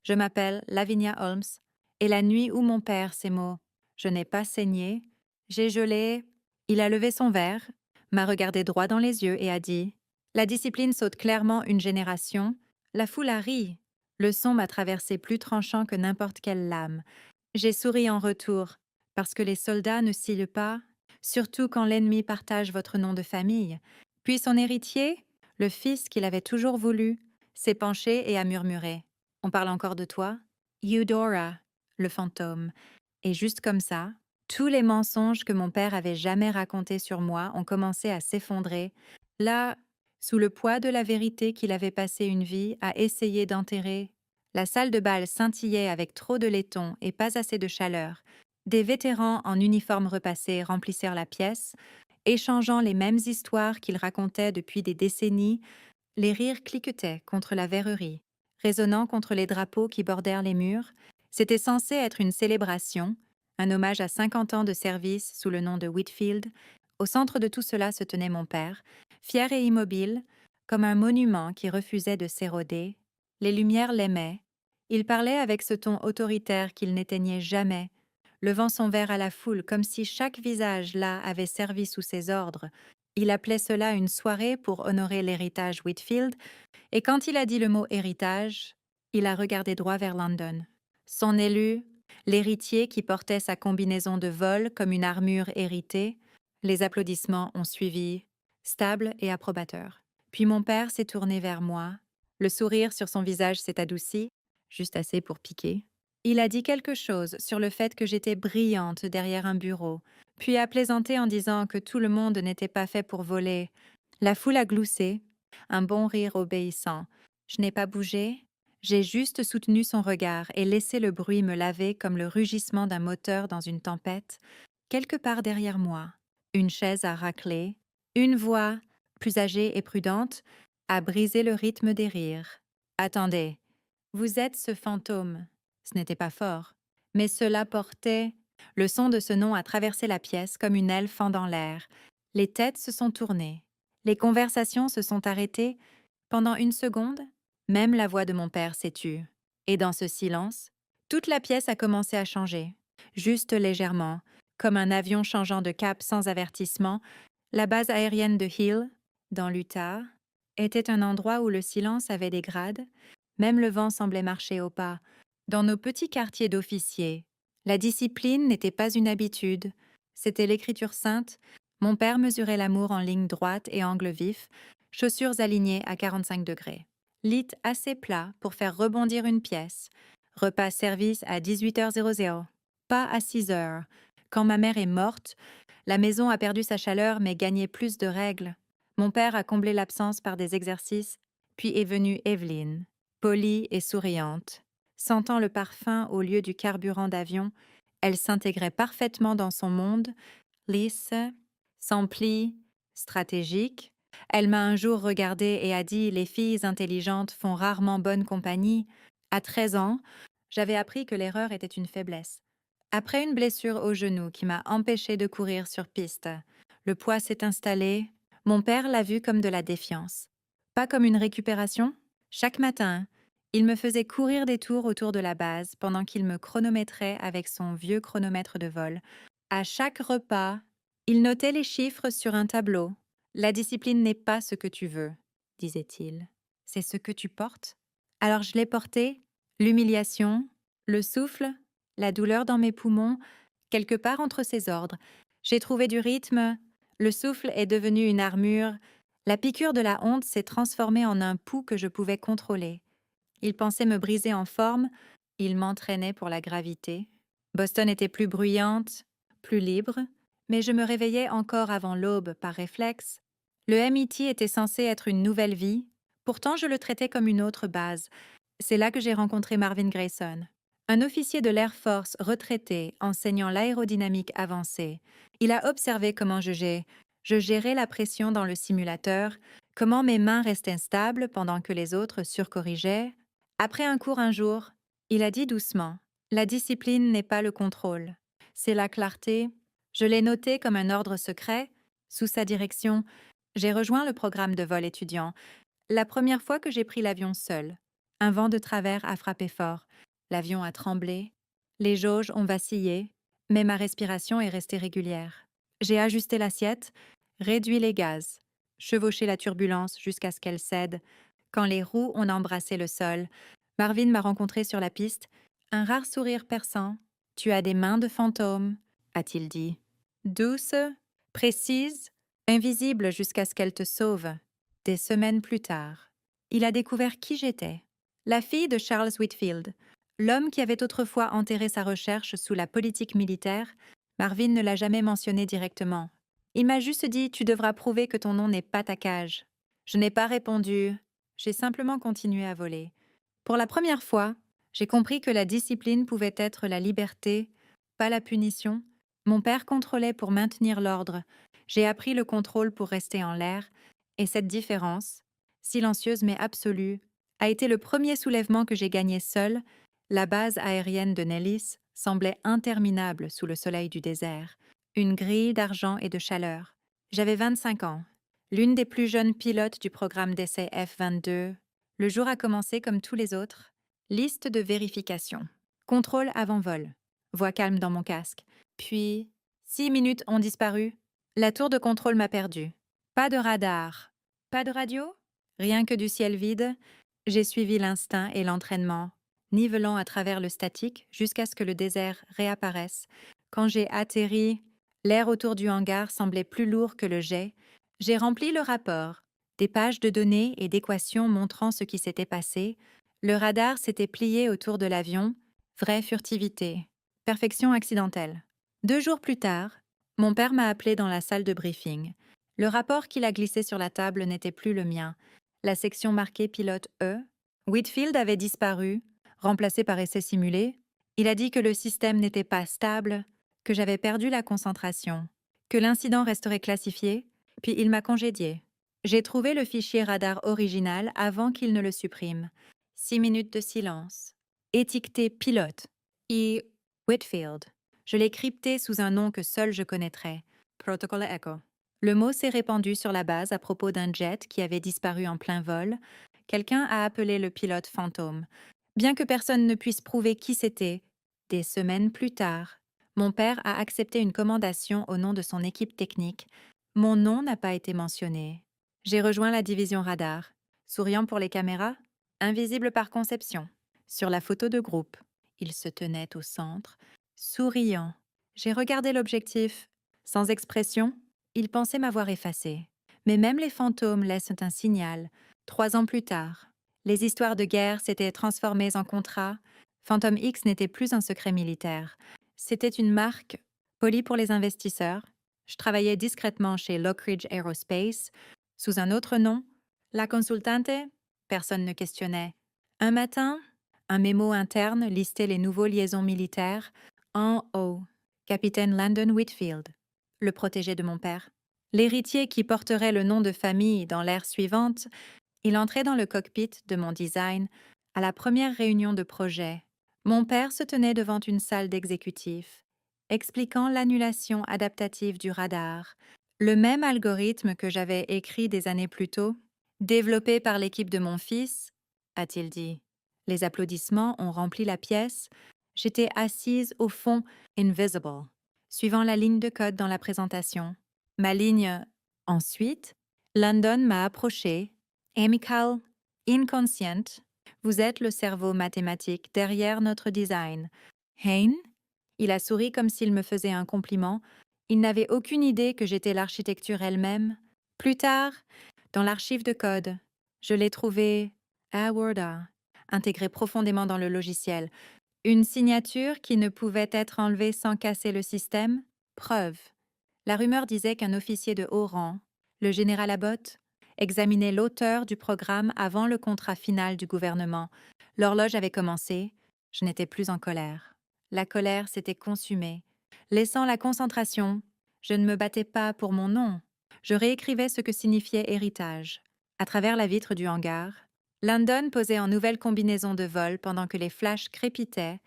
Je m'appelle Lavinia Holmes, et la nuit où mon père, ces mots, je n'ai pas saigné, j'ai gelé. Il a levé son verre, m'a regardé droit dans les yeux et a dit: La discipline saute clairement une génération. La foule a ri. Le son m'a traversé plus tranchant que n'importe quelle lame. J'ai souri en retour, parce que les soldats ne cillent pas, surtout quand l'ennemi partage votre nom de famille. Puis son héritier, le fils qu'il avait toujours voulu, s'est penché et a murmuré: On parle encore de toi? Eudora, le fantôme. Et juste comme ça, tous les mensonges que mon père avait jamais racontés sur moi ont commencé à s'effondrer, là, sous le poids de la vérité qu'il avait passé une vie à essayer d'enterrer. La salle de bal scintillait avec trop de laiton et pas assez de chaleur. Des vétérans en uniforme repassé remplissèrent la pièce, échangeant les mêmes histoires qu'ils racontaient depuis des décennies. Les rires cliquetaient contre la verrerie, résonnant contre les drapeaux qui bordèrent les murs. C'était censé être une célébration, un hommage à 50 ans de service sous le nom de Whitfield. Au centre de tout cela se tenait mon père, fier et immobile, comme un monument qui refusait de s'éroder. Les lumières l'aimaient. Il parlait avec ce ton autoritaire qu'il n'éteignait jamais, levant son verre à la foule comme si chaque visage là avait servi sous ses ordres. Il appelait cela une soirée pour honorer l'héritage Whitfield, et quand il a dit le mot héritage, il a regardé droit vers London. Son élu, l'héritier qui portait sa combinaison de vol comme une armure héritée, les applaudissements ont suivi, stables et approbateurs. Puis mon père s'est tourné vers moi, le sourire sur son visage s'est adouci, juste assez pour piquer. Il a dit quelque chose sur le fait que j'étais brillante derrière un bureau, puis a plaisanté en disant que tout le monde n'était pas fait pour voler. La foule a gloussé, un bon rire obéissant. Je n'ai pas bougé, j'ai juste soutenu son regard et laissé le bruit me laver comme le rugissement d'un moteur dans une tempête. Quelque part derrière moi, une chaise a raclé, une voix, plus âgée et prudente, a brisé le rythme des rires. Attendez, vous êtes ce fantôme. Ce n'était pas fort, mais cela portait. Le son de ce nom a traversé la pièce comme une aile fendant l'air. Les têtes se sont tournées. Les conversations se sont arrêtées. Pendant une seconde, même la voix de mon père s'est tue. Et dans ce silence, toute la pièce a commencé à changer, juste légèrement, comme un avion changeant de cap sans avertissement. La base aérienne de Hill, dans l'Utah, était un endroit où le silence avait des grades. Même le vent semblait marcher au pas. Dans nos petits quartiers d'officiers, la discipline n'était pas une habitude, c'était l'écriture sainte. Mon père mesurait l'amour en ligne droite et angle vif, chaussures alignées à 45 degrés. Lit assez plat pour faire rebondir une pièce. Repas-service à 18h00, pas à 6h. Quand ma mère est morte, la maison a perdu sa chaleur mais gagné plus de règles. Mon père a comblé l'absence par des exercices, puis est venue Evelyne, polie et souriante. Sentant le parfum au lieu du carburant d'avion, elle s'intégrait parfaitement dans son monde, lisse, sans plis, stratégique. Elle m'a un jour regardée et a dit: Les filles intelligentes font rarement bonne compagnie. À 13 ans, j'avais appris que l'erreur était une faiblesse. Après une blessure au genou qui m'a empêchée de courir sur piste, le poids s'est installé. Mon père l'a vu comme de la défiance. Pas comme une récupération. Chaque matin, il me faisait courir des tours autour de la base pendant qu'il me chronométrait avec son vieux chronomètre de vol. À chaque repas, il notait les chiffres sur un tableau. La discipline n'est pas ce que tu veux, disait-il. C'est ce que tu portes. Alors je l'ai porté, l'humiliation, le souffle, la douleur dans mes poumons, quelque part entre ces ordres. J'ai trouvé du rythme, le souffle est devenu une armure, la piqûre de la honte s'est transformée en un pouls que je pouvais contrôler. Il pensait me briser en forme, il m'entraînait pour la gravité. Boston était plus bruyante, plus libre, mais je me réveillais encore avant l'aube par réflexe. Le MIT était censé être une nouvelle vie, pourtant je le traitais comme une autre base. C'est là que j'ai rencontré Marvin Grayson, un officier de l'Air Force retraité enseignant l'aérodynamique avancée. Il a observé comment je gérais la pression dans le simulateur, comment mes mains restaient stables pendant que les autres surcorrigeaient. Après un cours un jour, il a dit doucement: La discipline n'est pas le contrôle, c'est la clarté. Je l'ai noté comme un ordre secret. Sous sa direction, j'ai rejoint le programme de vol étudiant. La première fois que j'ai pris l'avion seul, un vent de travers a frappé fort. L'avion a tremblé, les jauges ont vacillé, mais ma respiration est restée régulière. J'ai ajusté l'assiette, réduit les gaz, chevauché la turbulence jusqu'à ce qu'elle cède. Quand les roues ont embrassé le sol, Marvin m'a rencontré sur la piste, un rare sourire perçant. Tu as des mains de fantôme, a-t-il dit. Douce, précise, invisible jusqu'à ce qu'elle te sauve. Des semaines plus tard, il a découvert qui j'étais. La fille de Charles Whitfield, l'homme qui avait autrefois enterré sa recherche sous la politique militaire. Marvin ne l'a jamais mentionné directement. Il m'a juste dit « Tu devras prouver que ton nom n'est pas ta cage ». Je n'ai pas répondu. J'ai simplement continué à voler. Pour la première fois, j'ai compris que la discipline pouvait être la liberté, pas la punition. Mon père contrôlait pour maintenir l'ordre. J'ai appris le contrôle pour rester en l'air. Et cette différence, silencieuse mais absolue, a été le premier soulèvement que j'ai gagné seul. La base aérienne de Nellis semblait interminable sous le soleil du désert, une grille d'argent et de chaleur. J'avais 25 ans, l'une des plus jeunes pilotes du programme d'essai F-22. Le jour a commencé comme tous les autres. Liste de vérification. Contrôle avant vol. Voix calme dans mon casque. Puis, 6 minutes ont disparu. La tour de contrôle m'a perdu. Pas de radar. Pas de radio? Rien que du ciel vide. J'ai suivi l'instinct et l'entraînement, nivelant à travers le statique jusqu'à ce que le désert réapparaisse. Quand j'ai atterri, l'air autour du hangar semblait plus lourd que le jet. J'ai rempli le rapport, des pages de données et d'équations montrant ce qui s'était passé. Le radar s'était plié autour de l'avion. Vraie furtivité. Perfection accidentelle. 2 jours plus tard, mon père m'a appelé dans la salle de briefing. Le rapport qu'il a glissé sur la table n'était plus le mien. La section marquée pilote E. Whitfield avait disparu, remplacé par essai simulé. Il a dit que le système n'était pas stable, que j'avais perdu la concentration, que l'incident resterait classifié, puis il m'a congédié. J'ai trouvé le fichier radar original avant qu'il ne le supprime. 6 minutes de silence. Étiqueté pilote. E. Whitfield. Je l'ai crypté sous un nom que seul je connaîtrais. Protocol Echo. Le mot s'est répandu sur la base à propos d'un jet qui avait disparu en plein vol. Quelqu'un a appelé le pilote fantôme. Bien que personne ne puisse prouver qui c'était, des semaines plus tard, mon père a accepté une commandation au nom de son équipe technique. Mon nom n'a pas été mentionné. J'ai rejoint la division radar, souriant pour les caméras, invisible par conception. Sur la photo de groupe, il se tenait au centre, souriant. J'ai regardé l'objectif. Sans expression, il pensait m'avoir effacé. Mais même les fantômes laissent un signal. 3 ans plus tard, les histoires de guerre s'étaient transformées en contrats. Phantom X n'était plus un secret militaire. C'était une marque polie pour les investisseurs. Je travaillais discrètement chez Lockridge Aerospace. Sous un autre nom, La Consultante, personne ne questionnait. Un matin, un mémo interne listait les nouveaux liaisons militaires. En haut, capitaine Landon Whitfield, le protégé de mon père. L'héritier qui porterait le nom de famille dans l'ère suivante. Il entrait dans le cockpit de mon design à la première réunion de projet. Mon père se tenait devant une salle d'exécutif, expliquant l'annulation adaptative du radar, le même algorithme que j'avais écrit des années plus tôt, développé par l'équipe de mon fils, a-t-il dit. Les applaudissements ont rempli la pièce. J'étais assise au fond, invisible, suivant la ligne de code dans la présentation. Ma ligne « Ensuite », Landon m'a approché. Amical, inconscient, vous êtes le cerveau mathématique derrière notre design. Hein? Il a souri comme s'il me faisait un compliment. Il n'avait aucune idée que j'étais l'architecture elle-même. Plus tard, dans l'archive de code, je l'ai trouvé Awarda, intégré profondément dans le logiciel. Une signature qui ne pouvait être enlevée sans casser le système. Preuve. La rumeur disait qu'un officier de haut rang, le général Abbott, examinait l'auteur du programme avant le contrat final du gouvernement. L'horloge avait commencé. Je n'étais plus en colère. La colère s'était consumée. Laissant la concentration, je ne me battais pas pour mon nom. Je réécrivais ce que signifiait héritage. À travers la vitre du hangar, Landon posait en nouvelle combinaison de vol pendant que les flashs crépitaient.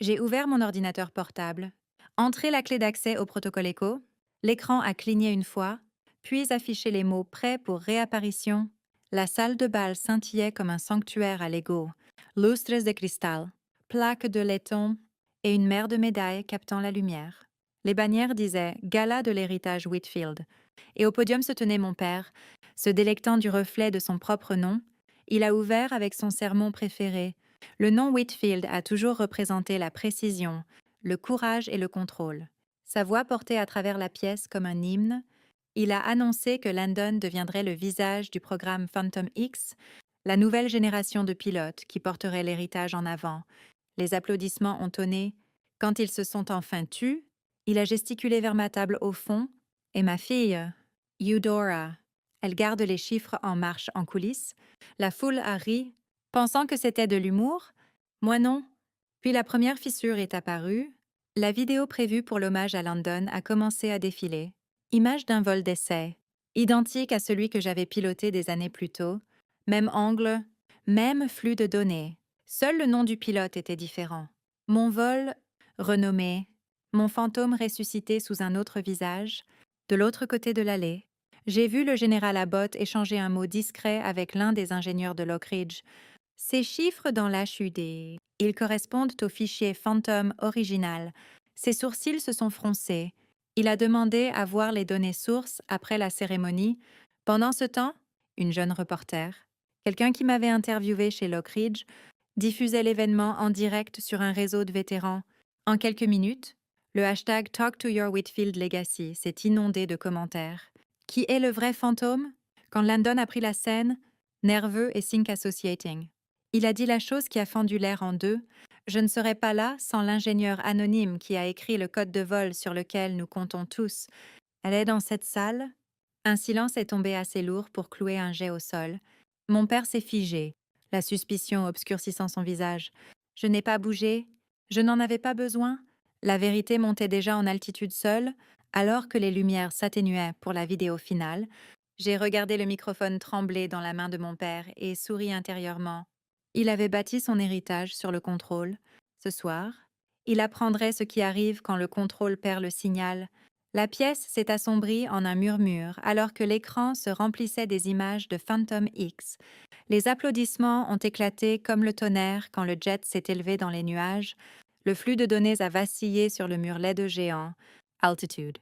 J'ai ouvert mon ordinateur portable, entré la clé d'accès au protocole Echo. L'écran a cligné une fois, puis affiché les mots prêts pour réapparition. La salle de bal scintillait comme un sanctuaire à Lego. Lustres de cristal, plaque de laiton et une mer de médailles captant la lumière. Les bannières disaient Gala de l'héritage Whitfield. Et au podium se tenait mon père. Se délectant du reflet de son propre nom, il a ouvert avec son sermon préféré. Le nom Whitfield a toujours représenté la précision, le courage et le contrôle. Sa voix portait à travers la pièce comme un hymne. Il a annoncé que Landon deviendrait le visage du programme Phantom X, la nouvelle génération de pilotes qui porterait l'héritage en avant. Les applaudissements ont tonné. Quand ils se sont enfin tus, il a gesticulé vers ma table au fond, et ma fille, Eudora, elle garde les chiffres en marche en coulisses. La foule a ri, pensant que c'était de l'humour. Moi non. Puis la première fissure est apparue. La vidéo prévue pour l'hommage à Landon a commencé à défiler. Image d'un vol d'essai, identique à celui que j'avais piloté des années plus tôt. Même angle, même flux de données. Seul le nom du pilote était différent. Mon vol, renommé, mon fantôme ressuscité sous un autre visage, de l'autre côté de l'allée. J'ai vu le général Abbott échanger un mot discret avec l'un des ingénieurs de Lockridge. Ces chiffres dans l'HUD, ils correspondent au fichier Phantom original. Ses sourcils se sont froncés. Il a demandé à voir les données sources après la cérémonie. Pendant ce temps, une jeune reporter, quelqu'un qui m'avait interviewé chez Lockridge, diffusait l'événement en direct sur un réseau de vétérans. En quelques minutes, le hashtag Talk to Your Whitfield Legacy s'est inondé de commentaires. Qui est le vrai fantôme? Quand Landon a pris la scène, nerveux et sync associating. Il a dit la chose qui a fendu l'air en deux. Je ne serais pas là sans l'ingénieur anonyme qui a écrit le code de vol sur lequel nous comptons tous. Elle est dans cette salle. Un silence est tombé assez lourd pour clouer un jet au sol. Mon père s'est figé, la suspicion obscurcissant son visage. Je n'ai pas bougé. Je n'en avais pas besoin. La vérité montait déjà en altitude seule, alors que les lumières s'atténuaient pour la vidéo finale. J'ai regardé le microphone trembler dans la main de mon père et souri intérieurement. Il avait bâti son héritage sur le contrôle. Ce soir, il apprendrait ce qui arrive quand le contrôle perd le signal. La pièce s'est assombrie en un murmure alors que l'écran se remplissait des images de Phantom X. Les applaudissements ont éclaté comme le tonnerre quand le jet s'est élevé dans les nuages. Le flux de données a vacillé sur le mur LED géant. Altitude.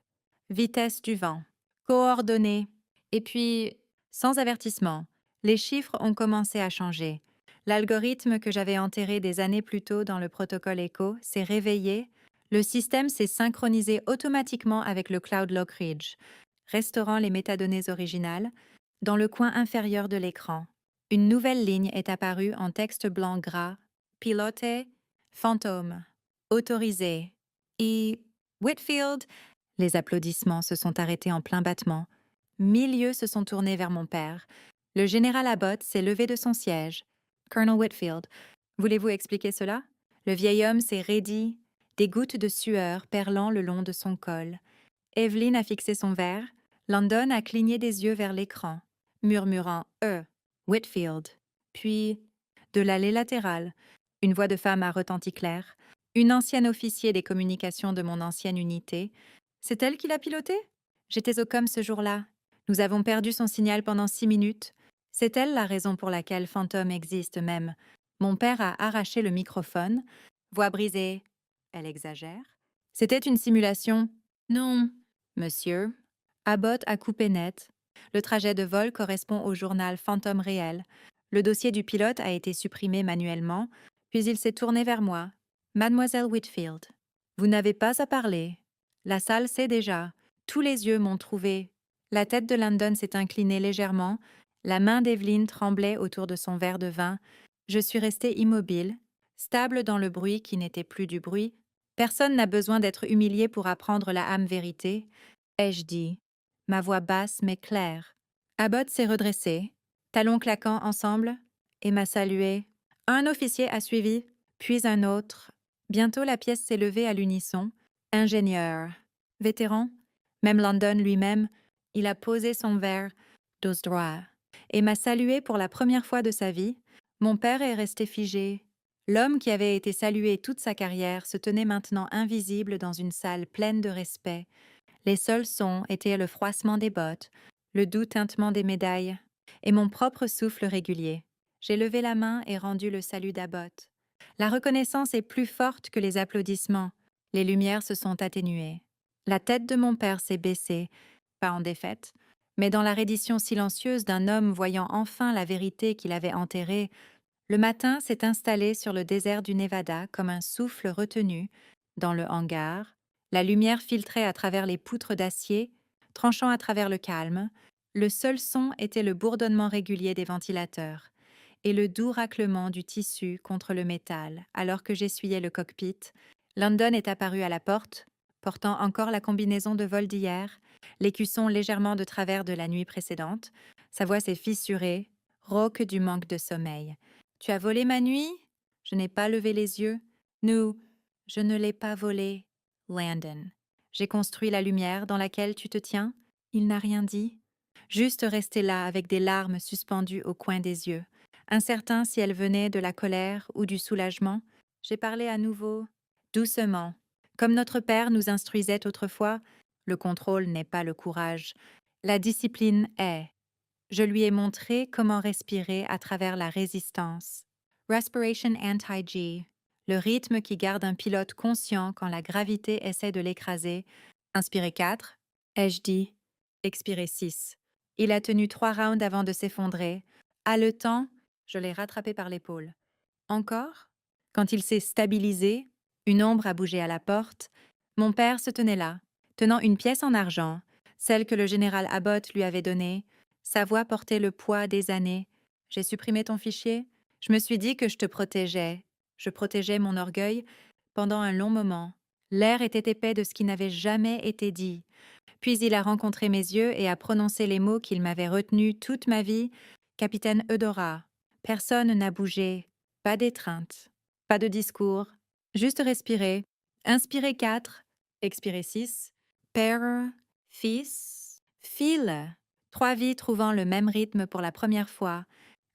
Vitesse du vent. Coordonnées. Et puis, sans avertissement, les chiffres ont commencé à changer. L'algorithme que j'avais enterré des années plus tôt dans le protocole ECHO s'est réveillé. Le système s'est synchronisé automatiquement avec le cloud Lockridge, restaurant les métadonnées originales. Dans le coin inférieur de l'écran, une nouvelle ligne est apparue en texte blanc gras. Piloté, fantôme, autorisé. Et Whitfield. Les applaudissements se sont arrêtés en plein battement. 1000 yeux se sont tournés vers mon père. Le général Abbott s'est levé de son siège. Colonel Whitfield, voulez-vous expliquer cela? Le vieil homme s'est raidi, des gouttes de sueur perlant le long de son col. Evelyn a fixé son verre. Landon a cligné des yeux vers l'écran, murmurant Whitfield. Puis, de l'allée latérale, une voix de femme a retenti clair. Une ancienne officier des communications de mon ancienne unité. C'est elle qui l'a piloté? J'étais au com ce jour-là. Nous avons perdu son signal pendant 6 minutes. C'est elle la raison pour laquelle Phantom existe même. Mon père a arraché le microphone. Voix brisée. Elle exagère. C'était une simulation. Non, monsieur. Abbott a coupé net. Le trajet de vol correspond au journal Phantom réel. Le dossier du pilote a été supprimé manuellement, puis il s'est tourné vers moi. Mademoiselle Whitfield, vous n'avez pas à parler. La salle sait déjà. Tous les yeux m'ont trouvé. La tête de Landon s'est inclinée légèrement. La main d'Evelyn tremblait autour de son verre de vin. Je suis restée immobile, stable dans le bruit qui n'était plus du bruit. Personne n'a besoin d'être humilié pour apprendre la âme vérité, ai-je dit, ma voix basse mais claire. Abbott s'est redressé, talons claquant ensemble, et m'a salué. Un officier a suivi, puis un autre. Bientôt la pièce s'est levée à l'unisson. Ingénieur. Vétéran. Même Landon lui-même, il a posé son verre, dos droit, et m'a salué pour la première fois de sa vie. Mon père est resté figé. L'homme qui avait été salué toute sa carrière se tenait maintenant invisible dans une salle pleine de respect. Les seuls sons étaient le froissement des bottes, le doux tintement des médailles, et mon propre souffle régulier. J'ai levé la main et rendu le salut d'Abbott. La reconnaissance est plus forte que les applaudissements. Les lumières se sont atténuées. La tête de mon père s'est baissée, pas en défaite, mais dans la reddition silencieuse d'un homme voyant enfin la vérité qu'il avait enterrée. Le matin s'est installé sur le désert du Nevada comme un souffle retenu. Dans le hangar, la lumière filtrait à travers les poutres d'acier, tranchant à travers le calme. Le seul son était le bourdonnement régulier des ventilateurs et le doux raclement du tissu contre le métal alors que j'essuyais le cockpit. London est apparu à la porte, portant encore la combinaison de vol d'hier, l'écusson légèrement de travers de la nuit précédente. Sa voix s'est fissurée, rauque du manque de sommeil. « Tu as volé ma nuit ?» Je n'ai pas levé les yeux. « Nous, je ne l'ai pas volé, Landon. J'ai construit la lumière dans laquelle tu te tiens. » Il n'a rien dit. Juste resté là avec des larmes suspendues au coin des yeux. Incertain si elles venaient de la colère ou du soulagement, j'ai parlé à nouveau, doucement. Comme notre père nous instruisait autrefois, le contrôle n'est pas le courage. La discipline est. Je lui ai montré comment respirer à travers la résistance. Respiration anti-G, le rythme qui garde un pilote conscient quand la gravité essaie de l'écraser. Inspirez 4, ai-je dit. Expirez 6. Il a tenu 3 rounds avant de s'effondrer. Haletant, je l'ai rattrapé par l'épaule. Encore? Quand il s'est stabilisé, une ombre a bougé à la porte. Mon père se tenait là, tenant une pièce en argent, celle que le général Abbott lui avait donnée. Sa voix portait le poids des années. J'ai supprimé ton fichier. Je me suis dit que je te protégeais. Je protégeais mon orgueil. Pendant un long moment, l'air était épais de ce qui n'avait jamais été dit. Puis il a rencontré mes yeux et a prononcé les mots qu'il m'avait retenus toute ma vie. Capitaine Eudora, personne n'a bougé. Pas d'étreinte, pas de discours. Juste respirer. Inspirer 4, expirer 6. Père, fils, file. 3 vies trouvant le même rythme pour la première fois.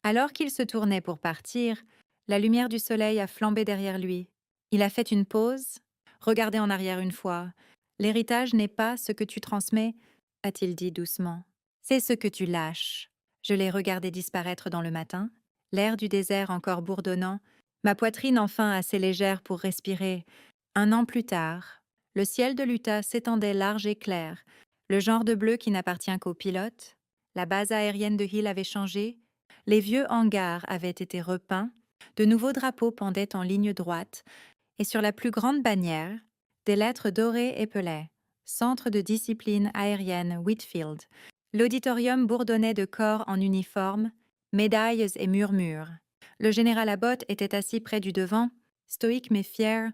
Alors qu'il se tournait pour partir, la lumière du soleil a flambé derrière lui. Il a fait une pause, regardé en arrière une fois. L'héritage n'est pas ce que tu transmets, a-t-il dit doucement. C'est ce que tu lâches. Je l'ai regardé disparaître dans le matin, l'air du désert encore bourdonnant, ma poitrine enfin assez légère pour respirer. 1 an plus tard, le ciel de l'Utah s'étendait large et clair, le genre de bleu qui n'appartient qu'aux pilotes. La base aérienne de Hill avait changé, les vieux hangars avaient été repeints, de nouveaux drapeaux pendaient en ligne droite, et sur la plus grande bannière, des lettres dorées épelaient « Centre de discipline aérienne Whitfield ». L'auditorium bourdonnait de corps en uniforme, médailles et murmures. Le général Abbott était assis près du devant, stoïque mais fier,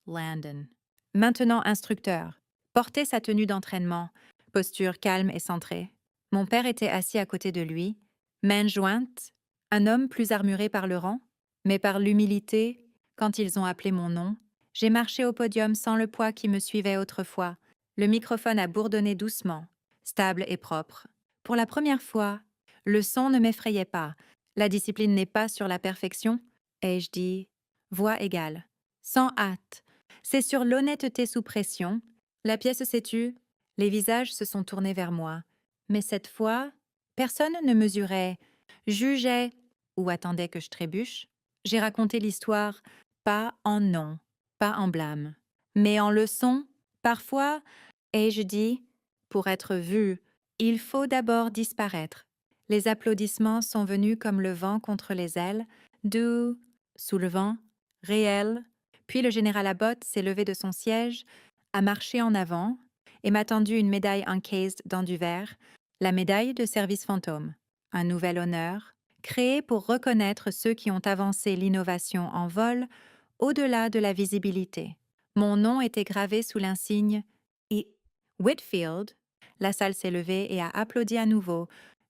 Landon. Maintenant instructeur, portait sa tenue d'entraînement, posture calme et centrée. Mon père était assis à côté de lui, mains jointes, un homme plus armuré par le rang, mais par l'humilité, quand ils ont appelé mon nom, j'ai marché au podium sans le poids qui me suivait autrefois. Le microphone a bourdonné doucement, stable et propre. Pour la première fois, le son ne m'effrayait pas. La discipline n'est pas sur la perfection, ai-je dit, voix égale, sans hâte. C'est sur l'honnêteté sous pression. La pièce s'est tue, les visages se sont tournés vers moi. Mais cette fois, personne ne mesurait, jugeait ou attendait que je trébuche. J'ai raconté l'histoire, pas en nom, pas en blâme, mais en leçon. Parfois, ai-je dit, pour être vu, il faut d'abord disparaître. Les applaudissements sont venus comme le vent contre les ailes, doux, soulevant, réel. Puis le général Abbott s'est levé de son siège, a marché en avant et m'a tendu une médaille encased dans du verre, la médaille de service fantôme, un nouvel honneur, créé pour reconnaître ceux qui ont avancé l'innovation en vol au-delà de la visibilité. Mon nom était gravé sous l'insigne et Whitfield. La salle s'est levée et a applaudi à nouveau,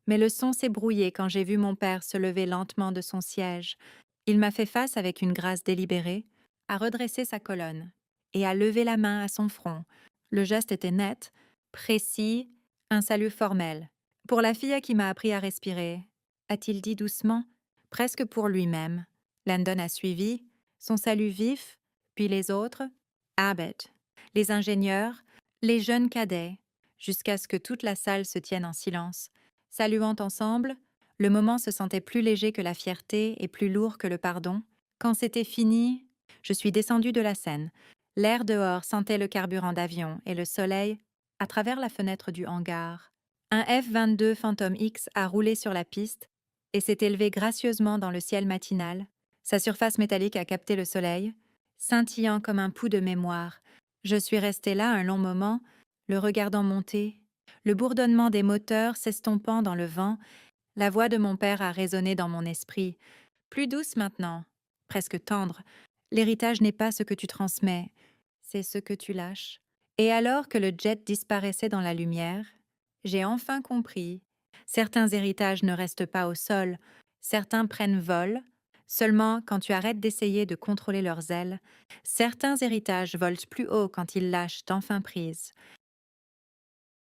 mais le son s'est brouillé quand j'ai vu mon père se lever lentement de son siège. Il m'a fait face avec une grâce délibérée, a redressé sa colonne et a levé la main à son front. Le geste était net, précis, un salut formel. Pour la fille qui m'a appris à respirer, a-t-il dit doucement, presque pour lui-même. Landon a suivi, son salut vif, puis les autres, Abbott, les ingénieurs, les jeunes cadets, jusqu'à ce que toute la salle se tienne en silence. Saluant ensemble, le moment se sentait plus léger que la fierté et plus lourd que le pardon, Quand c'était fini, je suis descendue de la scène. L'air dehors sentait le carburant d'avion et le soleil à travers la fenêtre du hangar. Un F-22 Phantom X a roulé sur la piste et s'est élevé gracieusement dans le ciel matinal. Sa surface métallique a capté le soleil, scintillant comme un pouls de mémoire. Je suis restée là un long moment, le regardant monter, le bourdonnement des moteurs s'estompant dans le vent. La voix de mon père a résonné dans mon esprit. Plus douce maintenant, presque tendre. L'héritage n'est pas ce que tu transmets, c'est ce que tu lâches. Et alors que le jet disparaissait dans la lumière, j'ai enfin compris. Certains héritages ne restent pas au sol, certains prennent vol. Seulement quand tu arrêtes d'essayer de contrôler leurs ailes, certains héritages volent plus haut quand ils lâchent enfin prise.